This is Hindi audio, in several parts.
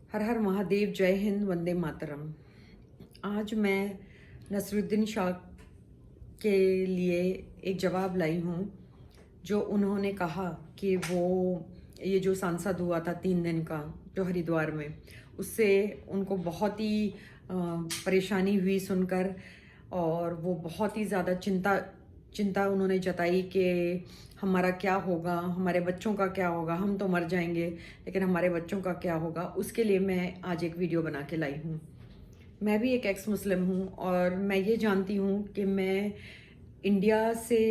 हर हर महादेव, जय हिंद, वंदे मातरम। आज मैं नसरुद्दीन शाह के लिए एक जवाब लाई हूँ जो उन्होंने कहा कि वो ये जो सांसद हुआ था 3 दिन का जो हरिद्वार में, उससे उनको बहुत ही परेशानी हुई सुनकर। और वो बहुत ही ज़्यादा चिंता उन्होंने जताई कि हमारा क्या होगा, हमारे बच्चों का क्या होगा। हम तो मर जाएंगे लेकिन हमारे बच्चों का क्या होगा। उसके लिए मैं आज एक वीडियो बना के लाई हूँ। मैं भी एक एक्स मुस्लिम हूँ और मैं ये जानती हूँ कि मैं इंडिया से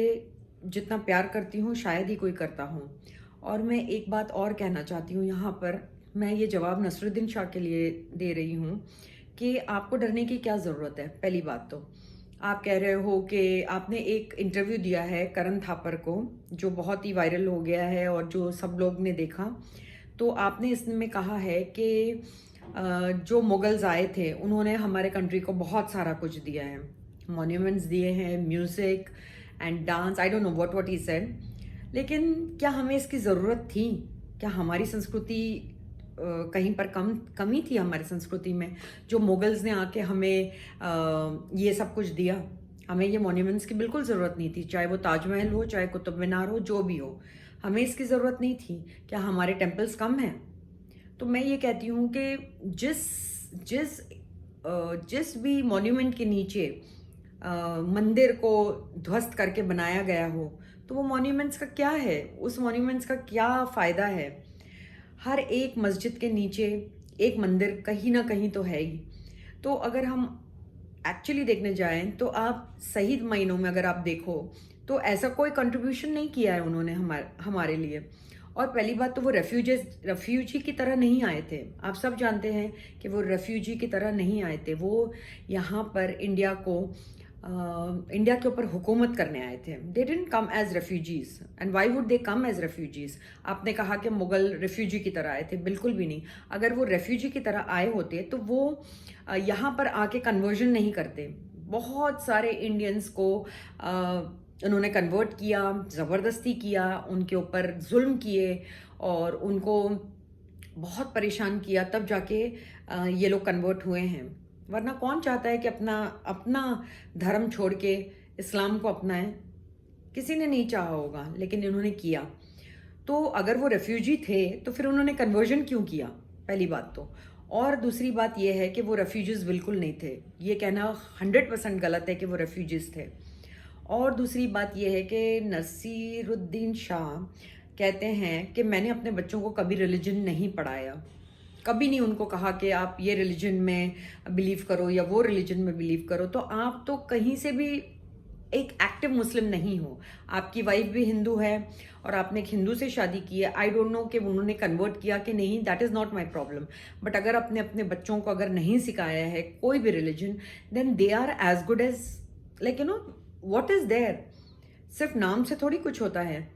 जितना प्यार करती हूँ शायद ही कोई करता हूँ। और मैं एक बात और कहना चाहती हूँ यहाँ पर, मैं ये जवाब नसरुद्दीन शाह के लिए दे रही हूँ कि आपको डरने की क्या ज़रूरत है। पहली बात तो आप कह रहे हो कि आपने एक इंटरव्यू दिया है करण थापर को जो बहुत ही वायरल हो गया है और जो सब लोग ने देखा। तो आपने इसमें कहा है कि जो मुगल्स आए थे उन्होंने हमारे कंट्री को बहुत सारा कुछ दिया है, मॉन्यूमेंट्स दिए हैं, music and dance, I don't know what he said. लेकिन क्या हमें इसकी ज़रूरत थी? क्या हमारी संस्कृति कहीं पर कमी थी हमारी संस्कृति में जो मुगल्स ने आके हमें ये सब कुछ दिया? हमें ये मॉन्यूमेंट्स की बिल्कुल ज़रूरत नहीं थी, चाहे वो ताजमहल हो, चाहे कुतुब मीनार हो, जो भी हो। हमें इसकी ज़रूरत नहीं थी। क्या हमारे टेम्पल्स कम हैं? तो मैं ये कहती हूँ कि जिस जिस जिस भी मॉन्यूमेंट के नीचे मंदिर को ध्वस्त करके बनाया गया हो, तो वो मॉन्यूमेंट्स का क्या है, उस मॉन्यूमेंट्स का क्या फ़ायदा है? हर एक मस्जिद के नीचे एक मंदिर कहीं ना कहीं तो है ही। तो अगर हम एक्चुअली देखने जाएं तो आप सही मायनों में अगर आप देखो तो ऐसा कोई कंट्रीब्यूशन नहीं किया है उन्होंने हमारे लिए। और पहली बात तो वो रेफ्यूजी की तरह नहीं आए थे। आप सब जानते हैं कि वो रेफ्यूजी की तरह नहीं आए थे। वो यहाँ पर इंडिया के ऊपर हुकूमत करने आए थे। They didn't come as refugees, and why would they come as refugees? आपने कहा कि मुगल रेफ्यूजी की तरह आए थे, बिल्कुल भी नहीं। अगर वो रेफ्यूजी की तरह आए होते तो वो यहाँ पर आके कन्वर्जन नहीं करते। बहुत सारे इंडियंस को उन्होंने कन्वर्ट किया, ज़बरदस्ती किया, उनके ऊपर जुल्म किए और उनको बहुत परेशान किया, तब जाके ये लोग कन्वर्ट हुए हैं। वरना कौन चाहता है कि अपना अपना धर्म छोड़ के इस्लाम को अपनाएं? किसी ने नहीं चाहा होगा, लेकिन इन्होंने किया। तो अगर वो रेफ्यूजी थे तो फिर उन्होंने कन्वर्जन क्यों किया? पहली बात तो। और दूसरी बात यह है कि वो रेफ्यूजीज बिल्कुल नहीं थे। ये कहना 100% गलत है कि वो रेफ्यूजीज थे। और दूसरी बात यह है कि नसीरुद्दीन शाह कहते हैं कि मैंने अपने बच्चों को कभी रिलीजन नहीं पढ़ाया, कभी नहीं उनको कहा कि आप ये रिलीजन में बिलीव करो या वो रिलीजन में बिलीव करो। तो आप तो कहीं से भी एक एक्टिव मुस्लिम नहीं हो। आपकी वाइफ भी हिंदू है और आपने एक हिंदू से शादी की है। आई डोंट नो कि उन्होंने कन्वर्ट किया कि नहीं, that is not my problem. But अगर आपने अपने बच्चों को अगर नहीं सिखाया है कोई भी religion, then they are as good as, like you know, what is there. सिर्फ नाम से थोड़ी कुछ होता है।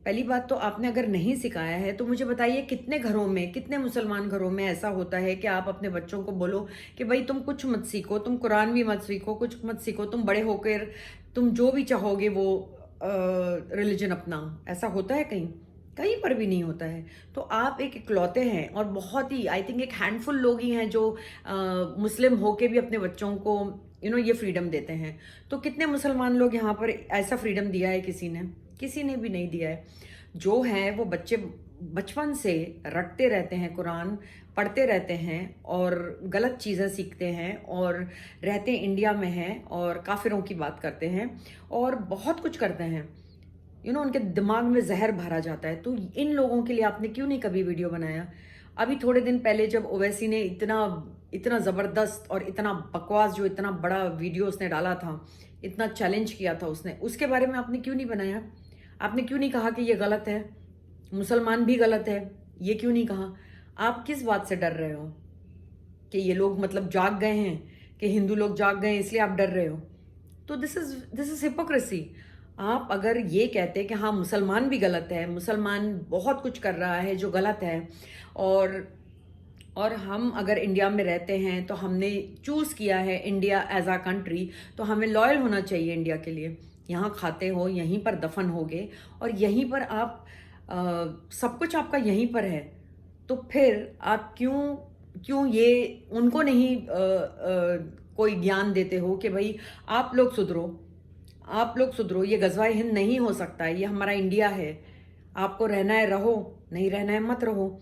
पहली बात तो आपने अगर नहीं सिखाया है तो मुझे बताइए कितने घरों में, कितने मुसलमान घरों में ऐसा होता है कि आप अपने बच्चों को बोलो कि भाई तुम कुछ मत सीखो, तुम कुरान भी मत सीखो, कुछ मत सीखो, तुम बड़े होकर तुम जो भी चाहोगे वो रिलीजन अपनाओ। ऐसा होता है कहीं? कहीं पर भी नहीं होता है। तो आप एक इकलौते हैं और बहुत ही, आई थिंक, एक हैंडफुल लोग ही हैं जो मुस्लिम होके भी अपने बच्चों को ये फ्रीडम देते हैं। तो कितने मुसलमान लोग यहाँ पर ऐसा फ्रीडम दिया है? किसी ने भी नहीं दिया है। जो है वो बच्चे बचपन से रटते रहते हैं, कुरान पढ़ते रहते हैं और गलत चीज़ें सीखते हैं और रहते इंडिया में हैं और काफिरों की बात करते हैं और बहुत कुछ करते हैं। उनके दिमाग में जहर भरा जाता है। तो इन लोगों के लिए आपने क्यों नहीं कभी वीडियो बनाया? अभी थोड़े दिन पहले जब ओवैसी ने इतना इतना ज़बरदस्त और इतना बकवास, जो इतना बड़ा वीडियो उसने डाला था, इतना चैलेंज किया था उसने, उसके बारे में आपने क्यों नहीं बनाया? आपने क्यों नहीं कहा कि ये गलत है, मुसलमान भी गलत है? ये क्यों नहीं कहा? आप किस बात से डर रहे हो कि ये लोग मतलब जाग गए हैं, कि हिंदू लोग जाग गए हैं इसलिए आप डर रहे हो? तो दिस इज हिपोक्रेसी। आप अगर ये कहते कि हाँ मुसलमान भी गलत है, मुसलमान बहुत कुछ कर रहा है जो गलत है, और हम अगर इंडिया में रहते हैं तो हमने चूज़ किया है इंडिया एज आ कंट्री, तो हमें लॉयल होना चाहिए इंडिया के लिए। यहाँ खाते हो, यहीं पर दफन होगे और यहीं पर आप सब कुछ आपका यहीं पर है। तो फिर आप क्यों क्यों ये उनको नहीं कोई ज्ञान देते हो कि भाई आप लोग सुधरो, आप लोग सुधरो, ये गजवाए हिंद नहीं हो सकता है, ये हमारा इंडिया है, आपको रहना है रहो, नहीं रहना है मत रहो,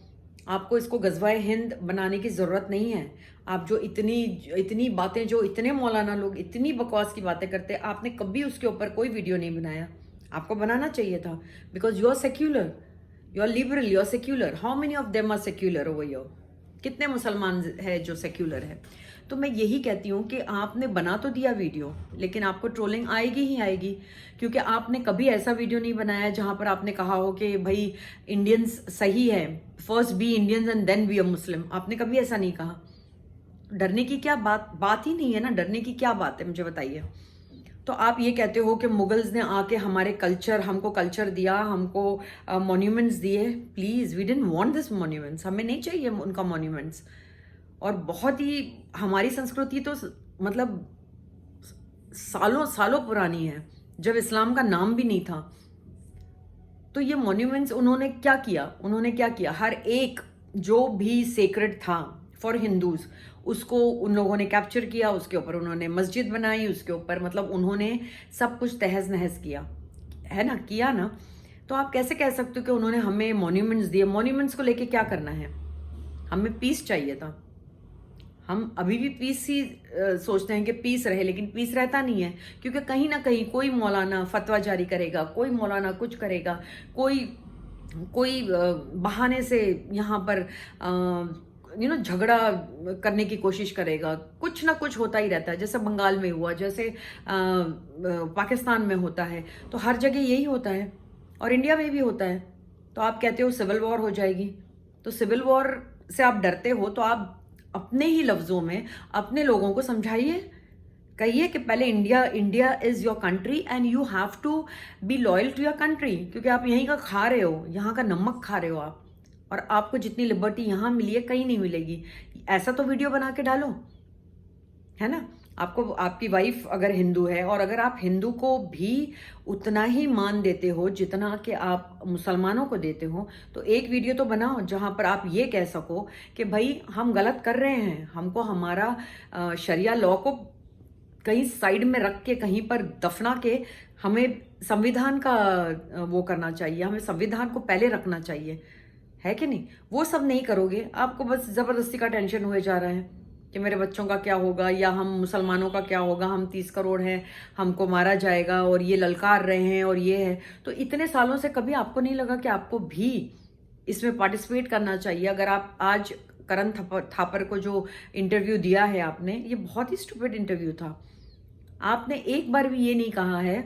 आपको इसको गजवाए हिंद बनाने की ज़रूरत नहीं है। आप जो इतनी इतनी बातें, जो इतने मौलाना लोग इतनी बकवास की बातें करते, आपने कभी उसके ऊपर कोई वीडियो नहीं बनाया। आपको बनाना चाहिए था, because you are secular, you are liberal, you are secular. How many of them are secular over your? कितने मुसलमान है जो सेक्युलर है? तो मैं यही कहती हूँ कि आपने बना तो दिया वीडियो, लेकिन आपको ट्रोलिंग आएगी ही आएगी, क्योंकि आपने कभी ऐसा वीडियो नहीं बनाया जहां पर आपने कहा हो कि भाई इंडियंस सही है, first be Indians and then be a Muslim. आपने कभी ऐसा नहीं कहा। डरने की क्या बात ही नहीं है ना, डरने की क्या बात है, मुझे बताइए। तो आप ये कहते हो कि मुगल्स ने आके हमारे कल्चर, हमको कल्चर दिया, हमको मॉन्यूमेंट्स दिए। Please, we didn't want this monuments, हमें नहीं चाहिए उनका मॉन्यूमेंट्स। और बहुत ही हमारी संस्कृति तो मतलब सालों सालों पुरानी है, जब इस्लाम का नाम भी नहीं था। तो ये मॉन्यूमेंट्स उन्होंने क्या किया? उन्होंने क्या किया? हर एक जो भी सेक्रेड था फॉर हिंदूज, उसको उन लोगों ने कैप्चर किया, उसके ऊपर उन्होंने मस्जिद बनाई, उसके ऊपर मतलब उन्होंने सब कुछ तहस नहस किया, है ना, किया ना। तो आप कैसे कह सकते हो कि उन्होंने हमें मॉन्यूमेंट्स दिए? मॉन्यूमेंट्स को लेके क्या करना है? हमें पीस चाहिए था। हम अभी भी पीस ही सोचते हैं कि पीस रहे, लेकिन पीस रहता नहीं है, क्योंकि कहीं ना कहीं कोई मौलाना फतवा जारी करेगा, कोई मौलाना कुछ करेगा, कोई कोई बहाने से यहाँ पर झगड़ा करने की कोशिश करेगा। कुछ ना कुछ होता ही रहता है, जैसे बंगाल में हुआ, जैसे पाकिस्तान में होता है, तो हर जगह यही होता है, और इंडिया में भी होता है। तो आप कहते हो सिविल वॉर हो जाएगी। तो सिविल वॉर से आप डरते हो, तो आप अपने ही लफ्जों में अपने लोगों को समझाइए, कहिए कि पहले India is your country and you have to be loyal to your country, क्योंकि आप यहीं का खा रहे हो, यहाँ का नमक खा रहे हो आप, और आपको जितनी लिबर्टी यहाँ मिली है कहीं नहीं मिलेगी। ऐसा तो वीडियो बना के डालो, है ना। आपको, आपकी वाइफ अगर हिंदू है, और अगर आप हिंदू को भी उतना ही मान देते हो जितना कि आप मुसलमानों को देते हो, तो एक वीडियो तो बनाओ जहां पर आप ये कह सको कि भाई हम गलत कर रहे हैं, हमको हमारा शरिया लॉ को कहीं साइड में रख के, कहीं पर दफना के, हमें संविधान का वो करना चाहिए, हमें संविधान को पहले रखना चाहिए, है कि नहीं? वो सब नहीं करोगे, आपको बस जबरदस्ती का टेंशन हुए जा रहा है कि मेरे बच्चों का क्या होगा, या हम मुसलमानों का क्या होगा, हम 30 करोड़ हैं, हमको मारा जाएगा, और ये ललकार रहे हैं, और ये है। तो इतने सालों से कभी आपको नहीं लगा कि आपको भी इसमें पार्टिसिपेट करना चाहिए? अगर आप आज करण थापर को जो इंटरव्यू दिया है आपने, ये बहुत ही स्टूपिड इंटरव्यू था। आपने एक बार भी ये नहीं कहा है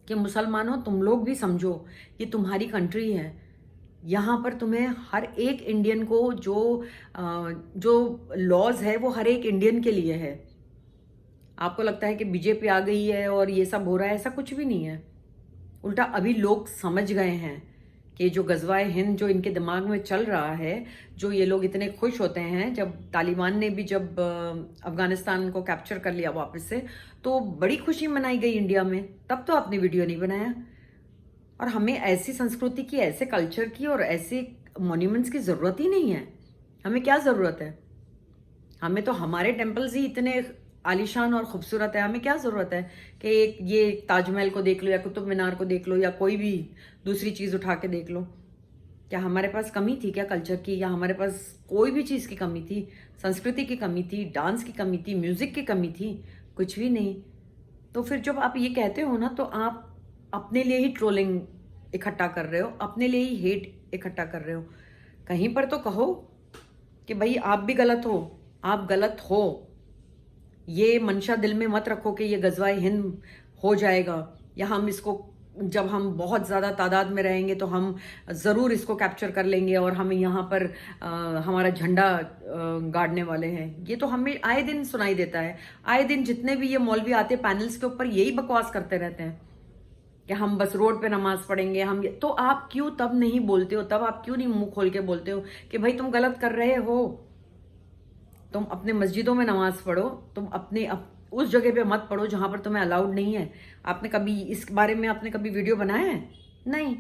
कि मुसलमानों तुम लोग भी समझो, ये तुम्हारी कंट्री है, यहाँ पर तुम्हें हर एक इंडियन को जो लॉज है वो हर एक इंडियन के लिए है। आपको लगता है कि बीजेपी आ गई है और ये सब हो रहा है, ऐसा कुछ भी नहीं है। उल्टा अभी लोग समझ गए हैं कि जो गजवाए हिंद जो इनके दिमाग में चल रहा है, जो ये लोग इतने खुश होते हैं जब तालिबान ने भी जब अफगानिस्तान को कैप्चर कर लिया वापस से, तो बड़ी खुशी मनाई गई इंडिया में। तब तो आपने वीडियो नहीं बनाया। और हमें ऐसी संस्कृति की, ऐसे कल्चर की और ऐसे मॉन्यूमेंट्स की ज़रूरत ही नहीं है। हमें क्या ज़रूरत है? हमें तो हमारे टेम्पल्स ही इतने आलीशान और खूबसूरत है, हमें क्या ज़रूरत है कि एक ये ताजमहल को देख लो, या कुतुब मीनार को देख लो, या कोई भी दूसरी चीज़ उठा के देख लो। क्या हमारे पास कमी थी क्या कल्चर की? या हमारे पास कोई भी चीज़ की कमी थी? संस्कृति की कमी थी, डांस की कमी थी, म्यूज़िक की कमी थी? कुछ भी नहीं। तो फिर जब आप ये कहते हो ना, तो आप अपने लिए ही ट्रोलिंग इकट्ठा कर रहे हो, अपने लिए ही हेट इकट्ठा कर रहे हो। कहीं पर तो कहो कि भाई आप भी गलत हो, आप गलत हो। ये मंशा दिल में मत रखो कि ये गजवाए हिंद हो जाएगा, या हम इसको, जब हम बहुत ज़्यादा तादाद में रहेंगे तो हम ज़रूर इसको कैप्चर कर लेंगे और हम यहाँ पर हमारा झंडा गाड़ने वाले हैं। ये तो हमें आए दिन सुनाई देता है। आए दिन जितने भी ये मौलवी आते पैनल्स के ऊपर यही बकवास करते रहते हैं कि हम बस रोड पे नमाज पढ़ेंगे। हम तो आप क्यों तब नहीं बोलते हो? तब आप क्यों नहीं मुंह खोल के बोलते हो कि भाई तुम गलत कर रहे हो? तुम अपने मस्जिदों में नमाज पढ़ो, तुम अपने उस जगह पे मत पढ़ो जहां पर तुम्हें अलाउड नहीं है। आपने कभी इस बारे में आपने कभी वीडियो बनाया है? नहीं।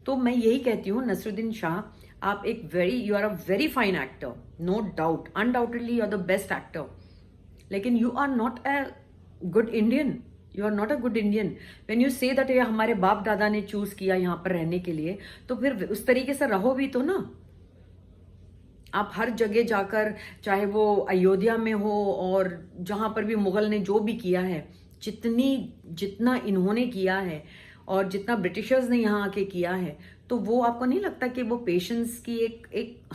तो मैं यही कहती हूँ, नसरुद्दीन शाह, आप एक you are a very fine actor, no doubt, undoubtedly you are the best actor, लेकिन you are not a good Indian, you are not a good Indian. When you say that ये हमारे बाप दादा ने चूज किया यहाँ पर रहने के लिए, तो फिर उस तरीके से रहो भी तो ना। आप हर जगह जाकर, चाहे वो अयोध्या में हो और जहां पर भी मुगल ने जो भी किया है, जितना इन्होंने किया है और जितना ब्रिटिशर्स ने यहाँ आके किया है, तो वो आपको नहीं लगता कि वो पेशेंस की एक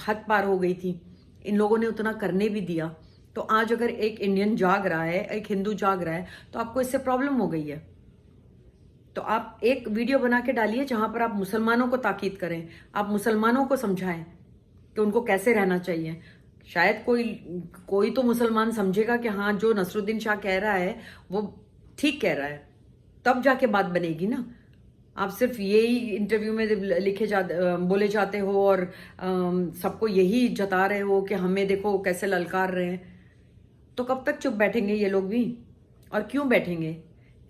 हद पार हो गई थी? इन लोगों ने उतना करने भी दिया। तो आज अगर एक इंडियन जाग रहा है, एक हिंदू जाग रहा है, तो आपको इससे प्रॉब्लम हो गई है। तो आप एक वीडियो बना के डालिए जहां पर आप मुसलमानों को ताकीद करें, आप मुसलमानों को समझाएं कि उनको कैसे रहना चाहिए। शायद कोई तो मुसलमान समझेगा कि हाँ, जो नसरुद्दीन शाह कह रहा है वो ठीक कह रहा है, तब जाके बात बनेगी ना। आप सिर्फ यही इंटरव्यू में बोले जाते हो और सबको यही जता रहे हो कि हमें देखो कैसे ललकार रहे हैं, तो कब तक चुप बैठेंगे ये लोग भी? और क्यों बैठेंगे?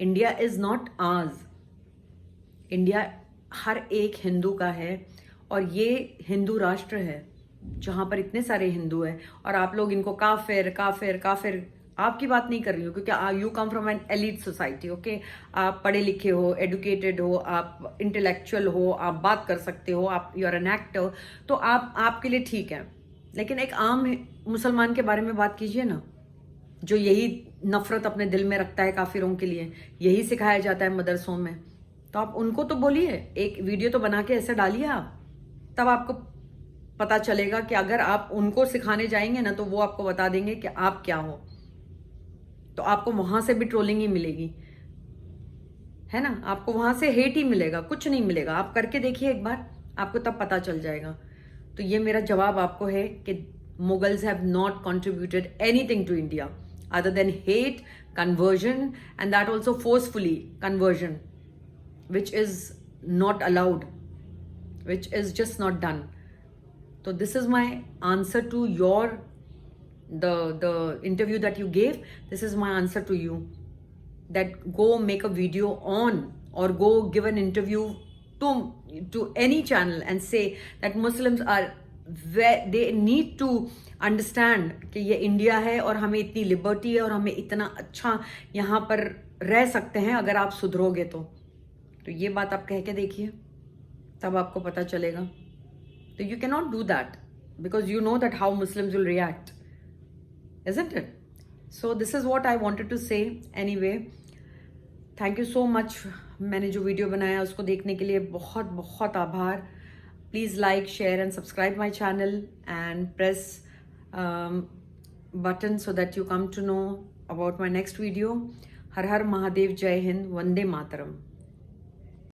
India is not ours, India हर एक हिंदू का है, और ये हिंदू राष्ट्र है जहां पर इतने सारे हिंदू हैं, और आप लोग इनको काफिर काफिर काफिर, आपकी बात नहीं कर रही हूँ क्योंकि you come from an elite society, okay. आप पढ़े लिखे हो, एडुकेटेड हो, आप इंटेलेक्चुअल हो, आप बात कर सकते हो, आप यू आर एन एक्टर, तो आपके लिए ठीक है। लेकिन एक आम मुसलमान के बारे में बात कीजिए ना, जो यही नफरत अपने दिल में रखता है काफिरों के लिए, यही सिखाया जाता है मदरसों में। तो आप उनको तो बोलिए, एक वीडियो तो बना के ऐसे डालिए आप, तब आपको पता चलेगा कि अगर आप उनको सिखाने जाएंगे ना, तो वो आपको बता देंगे कि आप क्या हो। तो आपको वहां से भी ट्रोलिंग ही मिलेगी, है ना? आपको वहां से हेट ही मिलेगा, कुछ नहीं मिलेगा। आप करके देखिए एक बार, आपको तब पता चल जाएगा। तो ये मेरा जवाब आपको है कि Mughals have not contributed anything to India other than hate, conversion, and that also forcefully conversion, which is not allowed, which is just not done. So this is my answer to the interview that you gave. This is my answer to you, that go make a video on, or go give an interview to any channel and say that Muslims are they need to understand कि ये इंडिया है और हमें इतनी लिबर्टी है और हमें इतना अच्छा यहाँ पर रह सकते हैं अगर आप सुधरोगे तो ये बात आप कह के देखिए, तब आपको पता चलेगा। तो you can not do that because you know that how Muslims will react, isn't it? So this is what I wanted to say. Anyway, thank you so much. मैंने जो वीडियो बनाया उसको देखने के लिए बहुत बहुत आभार। Please like, share and subscribe my channel and press button so that you come to know about my next video. हर हर महादेव, जय हिंद, वंदे मातरम।